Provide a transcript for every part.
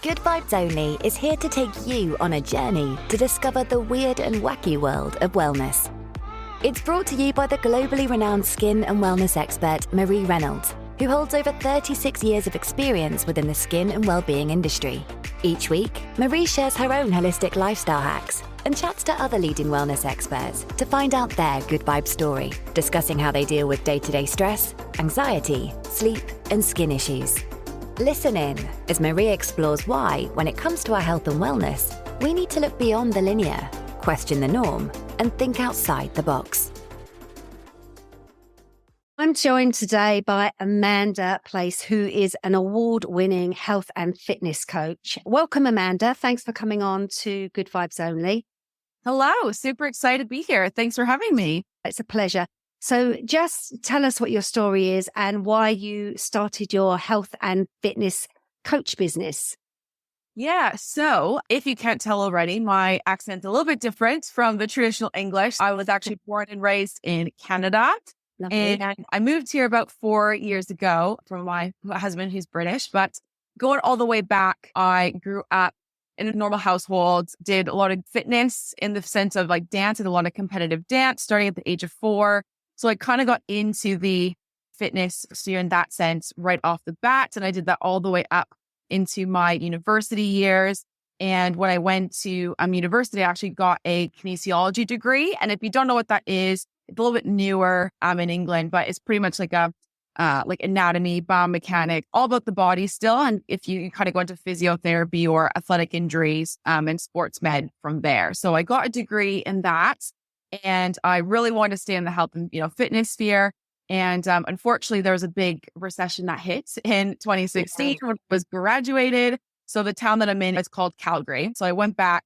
Good Vibes Only is here to take you on a journey to discover the weird and wacky world of wellness. It's brought to you by the globally renowned skin and wellness expert Marie Reynolds, who holds over 36 years of experience within the skin and wellbeing industry. Each week, Marie shares her own holistic lifestyle hacks and chats to other leading wellness experts to find out their good vibe story, discussing how they deal with day-to-day stress, anxiety, sleep, and skin issues. Listen in as Marie explores why, when it comes to our health and wellness, we need to look beyond the linear, question the norm, and think outside the box. I'm joined today by Amanda Place, who is an award-winning health and fitness coach. Welcome, Amanda. Thanks for coming on to Good Vibes Only. Hello. Super excited to be here. Thanks for having me. It's a pleasure. So just tell us what your story is and why you started your health and fitness coach business. Yeah. So if you can't tell already, my accent's a little bit different from the traditional English. I was actually born and raised in Canada. Lovely. And I moved here about 4 years ago from my husband, who's British. But going all the way back, I grew up in a normal household, did a lot of fitness in the sense of like dance, did a lot of competitive dance starting at the age of 4. So I kind of got into the fitness sphere in that sense right off the bat. And I did that all the way up into my university years. And when I went to university, I actually got a kinesiology degree. And if you don't know what that is, it's a little bit newer in England, but it's pretty much like a like anatomy, biomechanics, all about the body still. And if you kind of go into physiotherapy or athletic injuries and sports med from there. So I got a degree in that. And I really wanted to stay in the health and fitness sphere. And unfortunately, there was a big recession that hit in 2016 when I was graduated. So the town that I'm in is called Calgary. So I went back.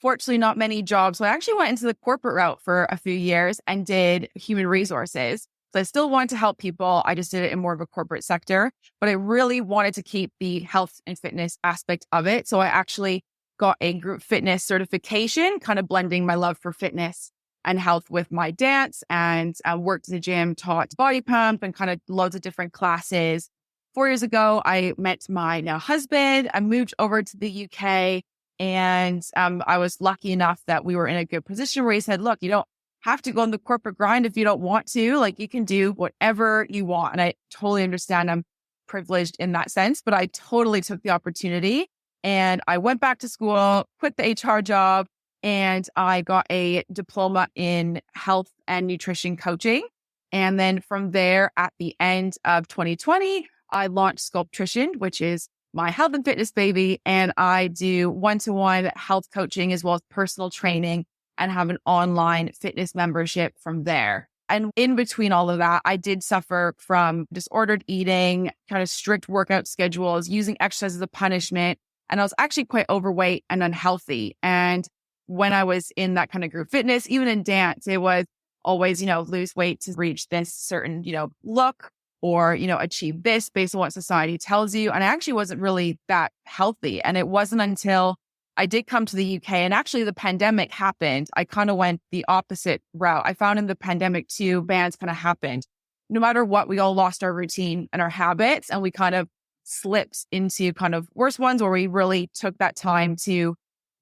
Fortunately, not many jobs. So I actually went into the corporate route for a few years and did human resources. So I still wanted to help people. I just did it in more of a corporate sector. But I really wanted to keep the health and fitness aspect of it. So I actually got a group fitness certification, kind of blending my love for fitness and health with my dance, and worked in the gym, taught body pump and kind of loads of different classes. 4 years ago, I met my now husband. I moved over to the UK, and I was lucky enough that we were in a good position where he said, look, you don't have to go on the corporate grind if you don't want to. Like, you can do whatever you want. And I totally understand I'm privileged in that sense, but I totally took the opportunity. And I went back to school, quit the HR job, and I got a diploma in health and nutrition coaching. And then from there, at the end of 2020, I launched Sculptrition, which is my health and fitness baby. And I do one-to-one health coaching as well as personal training, and have an online fitness membership from there. And in between all of that, I did suffer from disordered eating, kind of strict workout schedules, using exercise as a punishment. And I was actually quite overweight and unhealthy. And when I was in that kind of group fitness, even in dance, it was always, lose weight to reach this certain, look, or, achieve this based on what society tells you. And I actually wasn't really that healthy. And it wasn't until I did come to the UK and actually the pandemic happened, I kind of went the opposite route. I found in the pandemic two bands kind of happened. No matter what, we all lost our routine and our habits, and we kind of slipped into kind of worse ones where we really took that time to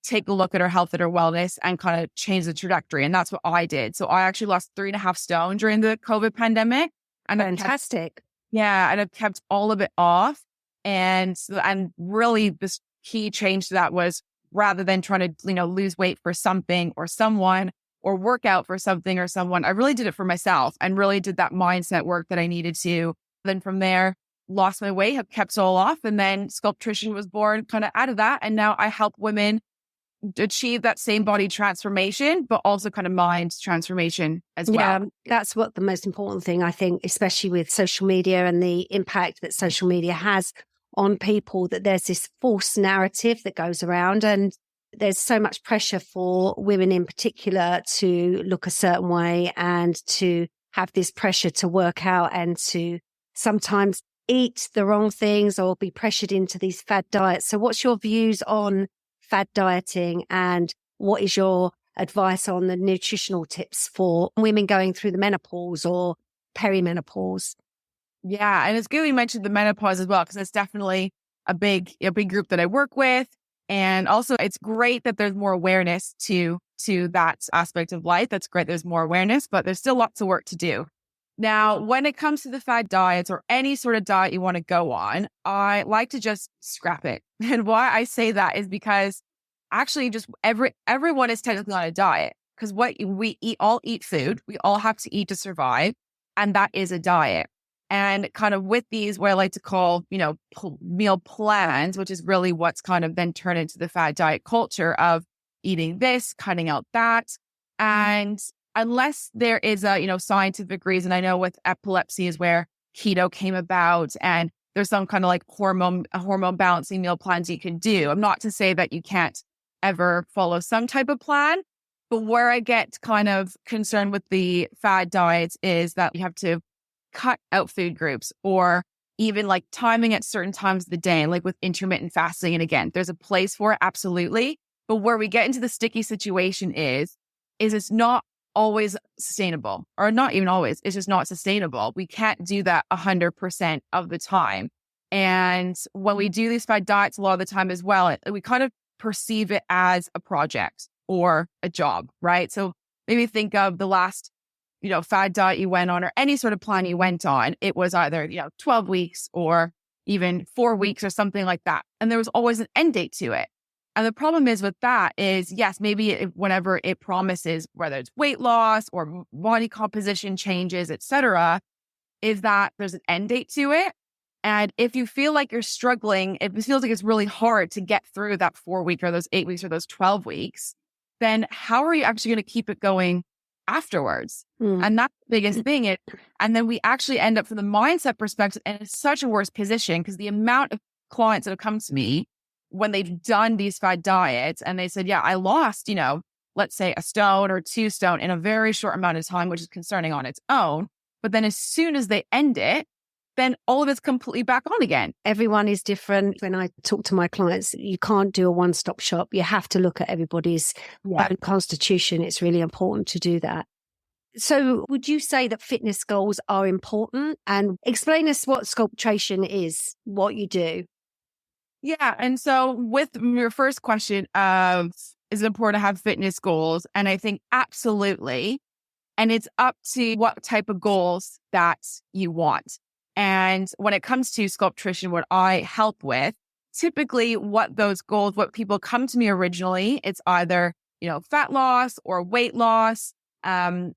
take a look at our health and our wellness and kind of change the trajectory. And that's what I did. So I actually lost 3.5 stone during the COVID pandemic. And Fantastic. And I've kept all of it off. And really this key change to that was, rather than trying to, lose weight for something or someone, or work out for something or someone, I really did it for myself and really did that mindset work that I needed to. Then from there, lost my weight, have kept it all off. And then Sculptrition was born kind of out of that. And now I help women achieve that same body transformation, but also kind of mind transformation as well. Yeah, that's what the most important thing, I think, especially with social media and the impact that social media has on people, that there's this false narrative that goes around, and there's so much pressure for women in particular to look a certain way and to have this pressure to work out and to sometimes eat the wrong things or be pressured into these fad diets. So what's your views on fad dieting, and what is your advice on the nutritional tips for women going through the menopause or perimenopause? Yeah. And it's good we mentioned the menopause as well, because it's definitely a big group that I work with. And also it's great that there's more awareness to that aspect of life. That's great. There's more awareness, but there's still lots of work to do. Now, when it comes to the fad diets or any sort of diet you want to go on, I like to just scrap it. And why I say that is because actually just everyone is technically on a diet, because what we all eat food. We all have to eat to survive. And that is a diet. And kind of with these, what I like to call, meal plans, which is really what's kind of then turned into the fad diet culture of eating this, cutting out that. And unless there is a, scientific reason, I know with epilepsy is where keto came about, and there's some kind of like hormone balancing meal plans you can do. I'm not to say that you can't ever follow some type of plan, but where I get kind of concerned with the fad diets is that you have to cut out food groups, or even like timing at certain times of the day, like with intermittent fasting. And again, there's a place for it, absolutely. But where we get into the sticky situation is it's not always sustainable, or not even always. It's just not sustainable. We can't do that 100% of the time. And when we do these fad diets, a lot of the time as well, we kind of perceive it as a project or a job, right? So maybe think of the last, fad diet you went on, or any sort of plan you went on. It was either, 12 weeks or even 4 weeks or something like that. And there was always an end date to it. And the problem is with that is, yes, maybe whenever it promises, whether it's weight loss or body composition changes, etc., is that there's an end date to it. And if you feel like you're struggling, if it feels like it's really hard to get through that 4 week or those 8 weeks or those 12 weeks, then how are you actually going to keep it going afterwards? And that's the biggest thing. And then we actually end up, from the mindset perspective, in such a worse position, because the amount of clients that have come to me when they've done these fad diets and they said, yeah, I lost, let's say a stone or 2 stone in a very short amount of time, which is concerning on its own. But then as soon as they end it, then all of it's completely back on again. Everyone is different. When I talk to my clients, you can't do a one-stop shop. You have to look at everybody's own constitution. It's really important to do that. So would you say that fitness goals are important? And explain us what Sculptrition is, what you do. Yeah. And so with your first question of, is it important to have fitness goals? And I think absolutely. And it's up to what type of goals that you want. And when it comes to Sculptrition, what I help with, typically what those goals, what people come to me originally, it's either, fat loss or weight loss. And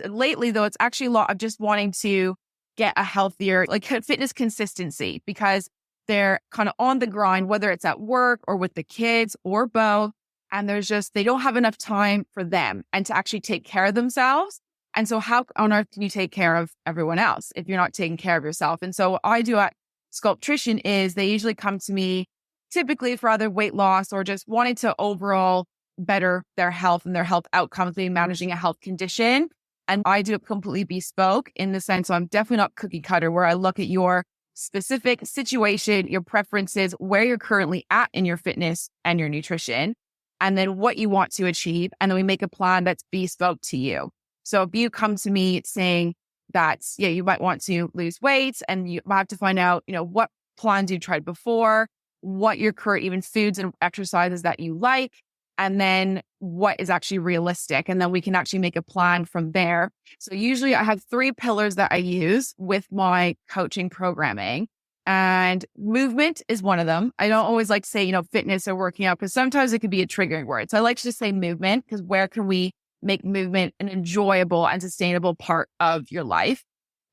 lately though, it's actually a lot of just wanting to get a healthier, like fitness consistency, because they're kind of on the grind, whether it's at work or with the kids or both. And they don't have enough time for them and to actually take care of themselves. And so how on earth can you take care of everyone else if you're not taking care of yourself? And so what I do at Sculptrition is they usually come to me typically for either weight loss or just wanting to overall better their health and their health outcomes, maybe managing a health condition. And I do it completely bespoke in the sense, so I'm definitely not cookie cutter, where I look at your specific situation, your preferences, where you're currently at in your fitness and your nutrition, and then what you want to achieve. And then we make a plan that's bespoke to you. So if you come to me saying that, you might want to lose weight, and you might have to find out, what plans you've tried before, what your current even foods and exercises that you like, and then what is actually realistic. And then we can actually make a plan from there. So usually I have 3 pillars that I use with my coaching programming, and movement is one of them. I don't always like to say, fitness or working out, because sometimes it could be a triggering word. So I like to just say movement, because where can we make movement an enjoyable and sustainable part of your life?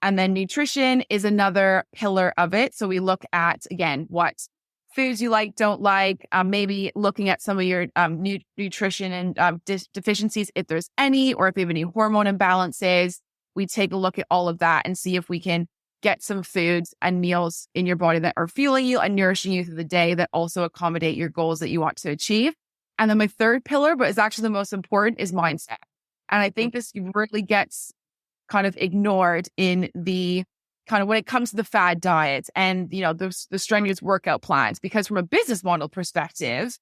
And then nutrition is another pillar of it. So we look at, again, what foods you like, don't like, maybe looking at some of your nutrition and deficiencies, if there's any, or if you have any hormone imbalances. We take a look at all of that and see if we can get some foods and meals in your body that are fueling you and nourishing you through the day that also accommodate your goals that you want to achieve. And then my third pillar, but is actually the most important, is mindset. And I think this really gets kind of ignored in the kind of when it comes to the fad diets and, the strenuous workout plans, because from a business model perspective,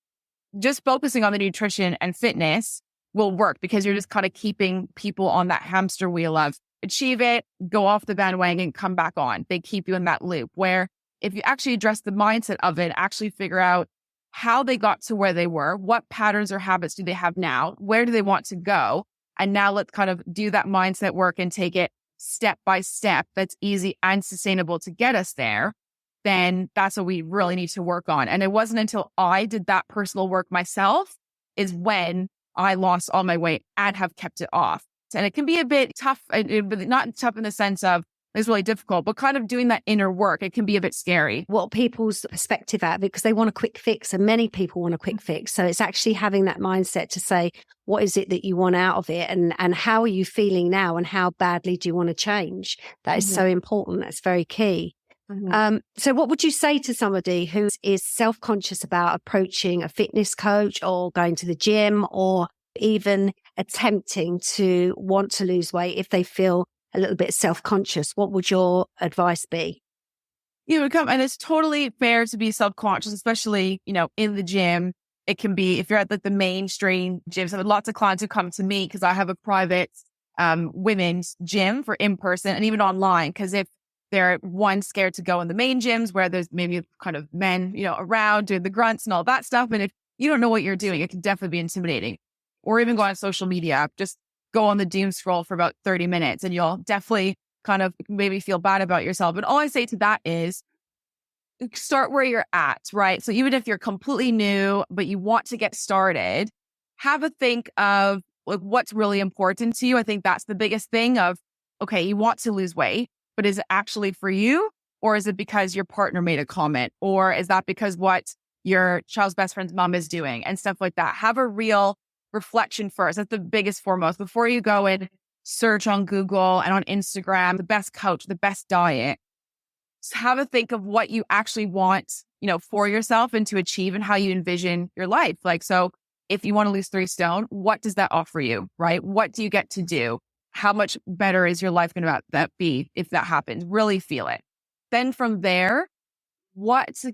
just focusing on the nutrition and fitness will work, because you're just kind of keeping people on that hamster wheel of achieve it, go off the bandwagon, come back on. They keep you in that loop, where if you actually address the mindset of it, actually figure out how they got to where they were, what patterns or habits do they have now, where do they want to go? And now let's kind of do that mindset work and take it step by step that's easy and sustainable to get us there. Then that's what we really need to work on. And it wasn't until I did that personal work myself is when I lost all my weight and have kept it off. And it can be a bit tough, but not tough in the sense of it's really difficult, but kind of doing that inner work, it can be a bit scary. What people's perspective out of it, because they want a quick fix, and many people want a quick fix. So it's actually having that mindset to say, what is it that you want out of it? And how are you feeling now? And how badly do you want to change? That is so important. That's very key. So what would you say to somebody who is self-conscious about approaching a fitness coach or going to the gym or even attempting to want to lose weight if they feel a little bit self-conscious? What would your advice be? And it's totally fair to be self-conscious, especially, in the gym. It can be, if you're at the mainstream gyms. I have lots of clients who come to me because I have a private women's gym for in-person and even online. Because if they're scared to go in the main gyms where there's maybe kind of men, around doing the grunts and all that stuff. And if you don't know what you're doing, it can definitely be intimidating. Or even go on social media, just go on the doom scroll for about 30 minutes and you'll definitely kind of maybe feel bad about yourself. But all I say to that is start where you're at, right? So even if you're completely new, but you want to get started, have a think of what's really important to you. I think that's the biggest thing of, okay, you want to lose weight, but is it actually for you? Or is it because your partner made a comment? Or is that because what your child's best friend's mom is doing and stuff like that? Have a real reflection first. That's the biggest foremost. Before you go and search on Google and on Instagram, the best coach, the best diet, just have a think of what you actually want, for yourself and to achieve and how you envision your life. So if you want to lose 3 stone, what does that offer you, right? What do you get to do? How much better is your life going to be if that happens? Really feel it. Then from there,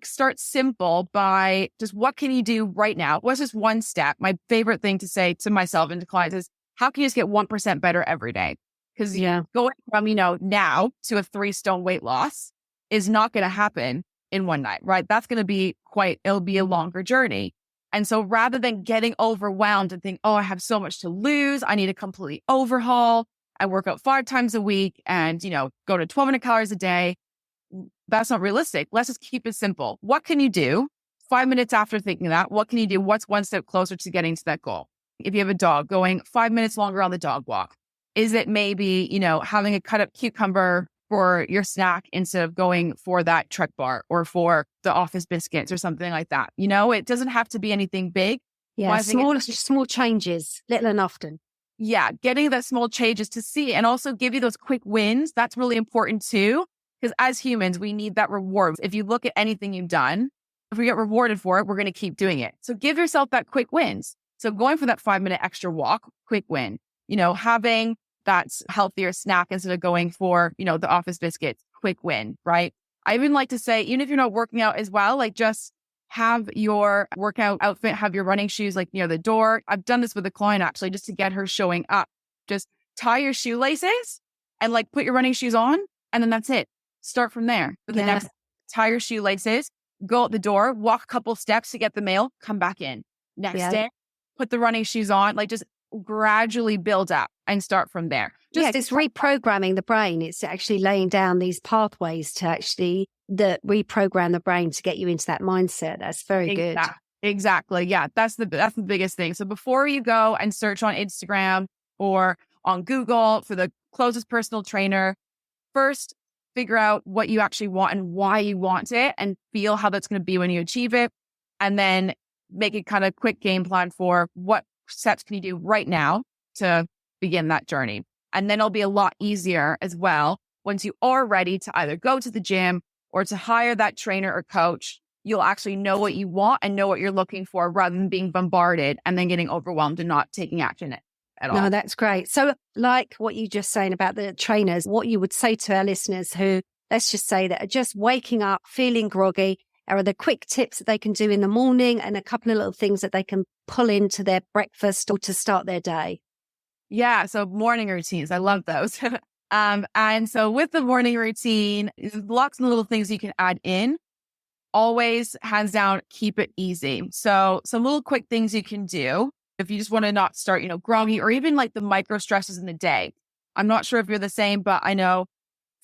start simple by just what can you do right now? What's just one step? My favorite thing to say to myself and to clients is, how can you just get 1% better every day? Because going from, now to a 3 stone weight loss is not going to happen in one night, right? That's going to be it'll be a longer journey. And so rather than getting overwhelmed and think, oh, I have so much to lose, I need a complete overhaul. I work out 5 times a week and, go to 1,200 calories a day. That's not realistic. Let's just keep it simple. What can you do 5 minutes after thinking that? What can you do? What's one step closer to getting to that goal? If you have a dog, going 5 minutes longer on the dog walk. Is it maybe, having a cut up cucumber for your snack instead of going for that Trek bar or for the office biscuits or something like that? It doesn't have to be anything big. Yeah, small changes, little and often. Yeah, getting that small changes to see and also give you those quick wins. That's really important too. Because as humans, we need that reward. If you look at anything you've done, if we get rewarded for it, we're going to keep doing it. So give yourself that quick wins. So going for that 5-minute extra walk, quick win. Having that healthier snack instead of going for, the office biscuits, quick win, right? I even like to say, even if you're not working out as well, just have your workout outfit, have your running shoes near the door. I've done this with a client actually, just to get her showing up. Just tie your shoelaces and put your running shoes on, and then that's it. Start from there. The next, tie your shoelaces, go out the door, walk a couple steps to get the mail, come back in. Next day, put the running shoes on, just gradually build up and start from there. It's reprogramming the brain. It's actually laying down these pathways to actually reprogram the brain to get you into that mindset. That's very good. Exactly. Yeah, that's the biggest thing. So before you go and search on Instagram or on Google for the closest personal trainer, first figure out what you actually want and why you want it and feel how that's going to be when you achieve it. And then make a kind of quick game plan for what steps can you do right now to begin that journey. And then it'll be a lot easier as well once you are ready to either go to the gym or to hire that trainer or coach. You'll actually know what you want and know what you're looking for rather than being bombarded and then getting overwhelmed and not taking action at all. No, that's great. So like what you just saying about the trainers, what you would say to our listeners who, let's just say that are just waking up, feeling groggy, are the quick tips that they can do in the morning and a couple of little things that they can pull into their breakfast or to start their day? Yeah. So morning routines. I love those. And so with the morning routine, there's lots of little things you can add in. Always, hands down, keep it easy. So some little quick things you can do if you just want to not start, groggy, or even like the micro stresses in the day. I'm not sure if you're the same, but I know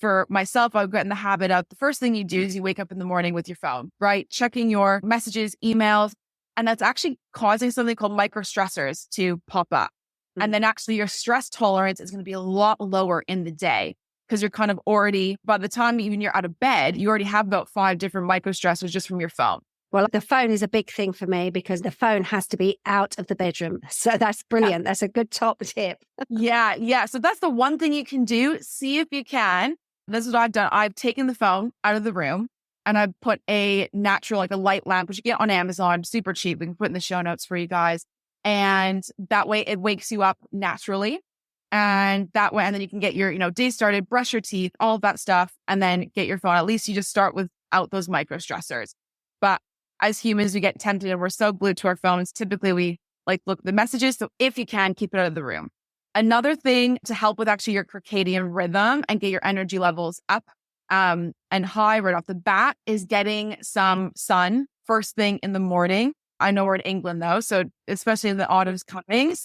for myself, I've gotten the habit of the first thing you do is you wake up in the morning with your phone, right? Checking your messages, emails, and that's actually causing something called micro stressors to pop up. And then actually your stress tolerance is going to be a lot lower in the day, because you're kind of already, by the time even you're out of bed, you already have about 5 different micro stressors just from your phone. Well, the phone is a big thing for me because the phone has to be out of the bedroom. So that's brilliant. That's a good top tip. Yeah. So that's the one thing you can do. See if you can. This is what I've done. I've taken the phone out of the room and I've put a natural, like a light lamp, which you get on Amazon, super cheap. We can put in the show notes for you guys. And that way it wakes you up naturally. And that way, and then you can get your, day started, brush your teeth, all of that stuff, and then get your phone. At least you just start without those micro stressors. But as humans, we get tempted and we're so glued to our phones. Typically, we look at the messages. So if you can, keep it out of the room. Another thing to help with actually your circadian rhythm and get your energy levels up and high right off the bat is getting some sun first thing in the morning. I know we're in England though, so especially the autumn's coming.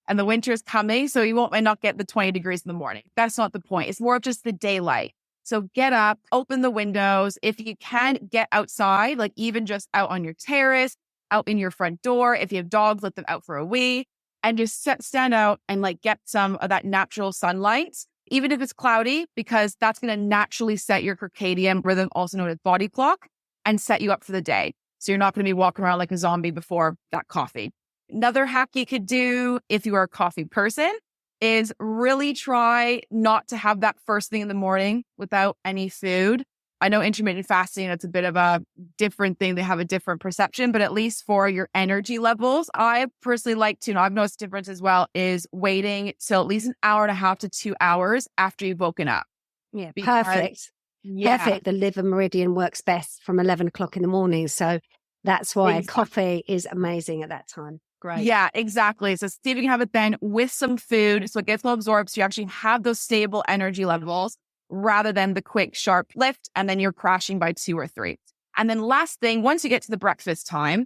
And the winter is coming, so you might not get the 20 degrees in the morning. That's not the point. It's more of just the daylight. So get up, open the windows. If you can, get outside, like even just out on your terrace, out in your front door. If you have dogs, let them out for a wee, and just stand out and get some of that natural sunlight, even if it's cloudy, because that's going to naturally set your circadian rhythm, also known as body clock, and set you up for the day. So you're not going to be walking around like a zombie before that coffee. Another hack you could do if you are a coffee person is really try not to have that first thing in the morning without any food. I know intermittent fasting, it's a bit of a different thing. They have a different perception, but at least for your energy levels, I personally like to, I've noticed a difference as well, is waiting till at least an hour and a half to 2 hours after you've woken up. Yeah, perfect. Perfect. The liver meridian works best from 11 o'clock in the morning. So that's why coffee is amazing at that time. Great. Yeah, exactly. So see if you can have it then with some food so it gets well absorbed, so you actually have those stable energy levels rather than the quick, sharp lift, and then you're crashing by 2 or 3. And then last thing, once you get to the breakfast time,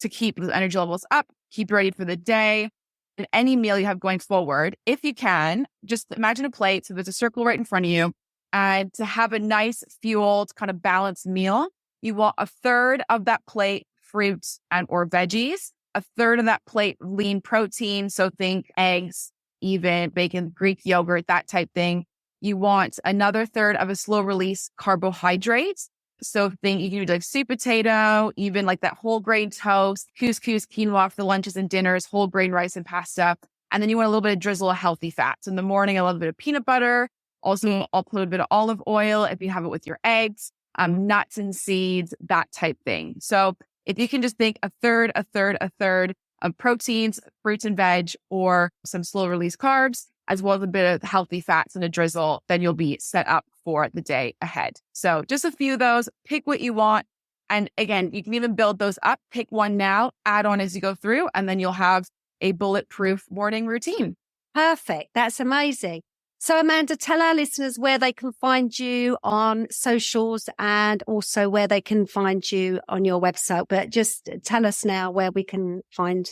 to keep the energy levels up, keep ready for the day, and any meal you have going forward, if you can, just imagine a plate. So there's a circle right in front of you, and to have a nice, fueled, kind of balanced meal, you want a third of that plate fruits and or veggies, a third of that plate lean protein. So think eggs, even bacon, Greek yogurt, that type thing. You want another third of a slow release carbohydrates. So think you can do like sweet potato, even like that whole grain toast, couscous, quinoa for the lunches and dinners, whole grain rice and pasta. And then you want a little bit of drizzle of healthy fats. In the morning, a little bit of peanut butter. Also, I'll put a bit of olive oil if you have it with your eggs, nuts and seeds, that type thing. So if you can just think a third of proteins, fruits and veg, or some slow release carbs, as well as a bit of healthy fats and a drizzle, then you'll be set up for the day ahead. So just a few of those, pick what you want. And again, you can even build those up, pick one now, add on as you go through, and then you'll have a bulletproof morning routine. Perfect. That's amazing. So Amanda, tell our listeners where they can find you on socials and also where they can find you on your website. But just tell us now where we can find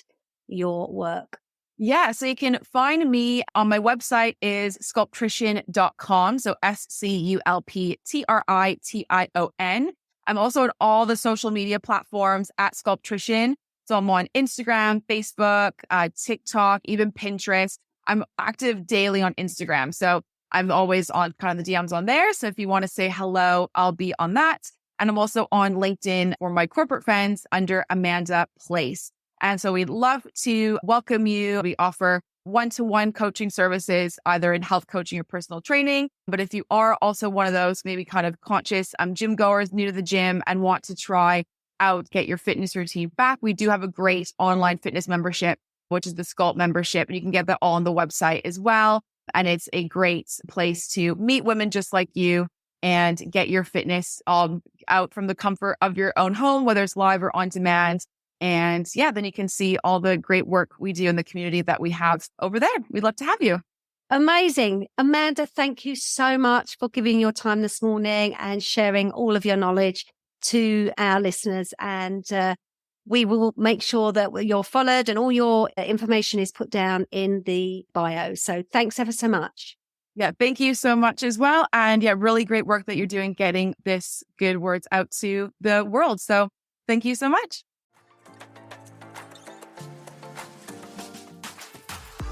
your work. Yeah, so you can find me on my website is sculptrition.com. So SCULPTRITION. I'm also on all the social media platforms at Sculptrition. So I'm on Instagram, Facebook, TikTok, even Pinterest. I'm active daily on Instagram. So I'm always on kind of the DMs on there. So if you want to say hello, I'll be on that. And I'm also on LinkedIn for my corporate friends under Amanda Place. And so we'd love to welcome you. We offer one-to-one coaching services, either in health coaching or personal training. But if you are also one of those maybe kind of conscious gym goers, new to the gym, and want to try out, get your fitness routine back, we do have a great online fitness membership, which is the Sculpt membership. And you can get that all on the website as well. And it's a great place to meet women just like you and get your fitness out from the comfort of your own home, whether it's live or on demand. And yeah, then you can see all the great work we do in the community that we have over there. We'd love to have you. Amazing. Amanda, thank you so much for giving your time this morning and sharing all of your knowledge to our listeners. And we will make sure that you're followed and all your information is put down in the bio. So thanks ever so much. Yeah, thank you so much as well. And yeah, really great work that you're doing getting this good words out to the world. So thank you so much.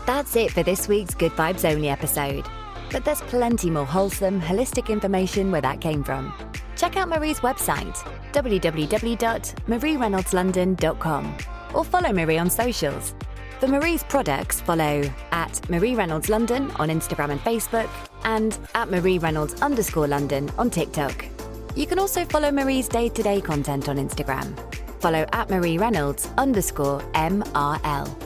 That's it for this week's Good Vibes Only episode. But there's plenty more wholesome, holistic information where that came from. Check out Marie's website, www.mariereynolds.london.com, or follow Marie on socials. For Marie's products, follow at Marie Reynolds London on Instagram and Facebook, and at Marie Reynolds_London on TikTok. You can also follow Marie's day-to-day content on Instagram. Follow at Marie Reynolds_MRL.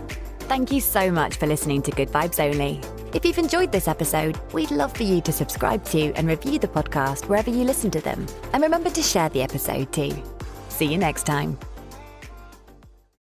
Thank you so much for listening to Good Vibes Only. If you've enjoyed this episode, we'd love for you to subscribe to and review the podcast wherever you listen to them. And remember to share the episode too. See you next time.